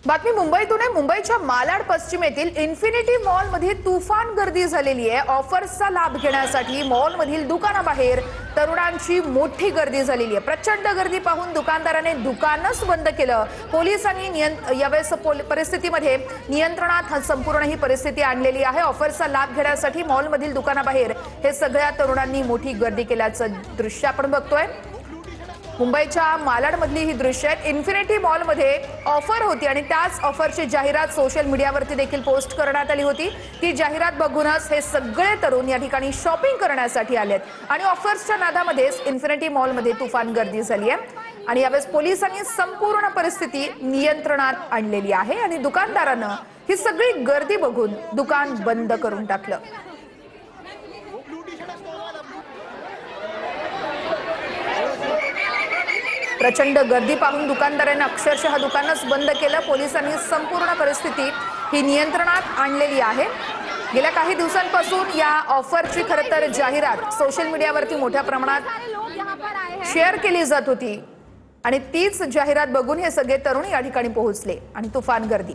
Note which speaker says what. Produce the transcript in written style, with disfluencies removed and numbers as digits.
Speaker 1: बातमी मुंबईतून आहे। मुंबईच्या मालाड पश्चिमेतील इन्फिनिटी मॉल मध्ये तुफान गर्दी झालेली आहे। ऑफर्सचा लाभ घेण्यासाठी मॉल मधील दुकानाबाहेर तरुणांची मोठी गर्दी झालेली आहे। प्रचंड गर्दी पाहून दुकानदाराने दुकानच बंद केलं। पोलिसांनी यावेळेस परिस्थितीमध्ये नियंत्रणात संपूर्ण ही परिस्थिती आणलेली आहे। ऑफर्सचा लाभ घेण्यासाठी मॉल मधील दुकानाबाहेर हे सगळ्या तरुणांनी मोठी गर्दी केल्याचं दृश्य आपण बघतोय। मुंबईच्या मालाड मधली ही दृश्य आहेत। इन्फिनिटी मॉल मध्ये ऑफर होती आणि त्याच ऑफरची जाहिरात सोशल मीडियावरती देखील पोस्ट करण्यात आली होती। ती जाहिरात बघूनच हे सगळे तरुण या ठिकाणी शॉपिंग करण्यासाठी आलेत आणि ऑफर्सच्या नादामध्येच इन्फिनिटी मॉल मध्ये तुफान गर्दी झाली आहे आणि यावेळेस पोलिसांनी संपूर्ण परिस्थिती नियंत्रणात आणलेली आहे आणि दुकानदारांना ही सगळी गर्दी बघून दुकान बंद करून टाकलं। प्रचंड गर्दी पाहून दुकानदारांनी अक्षरशः दुकानच बंद केलं। पोलिसांनी संपूर्ण परिस्थिती ही नियंत्रणात आणलेली आहे। गेल्या काही दिवसांपासून या ऑफरची खरं तर जाहिरात सोशल मीडियावरती मोठ्या प्रमाणात शेअर केली जात होती आणि तीच जाहिरात बघून हे सगळे तरुण या ठिकाणी पोहोचले आणि तुफान गर्दी।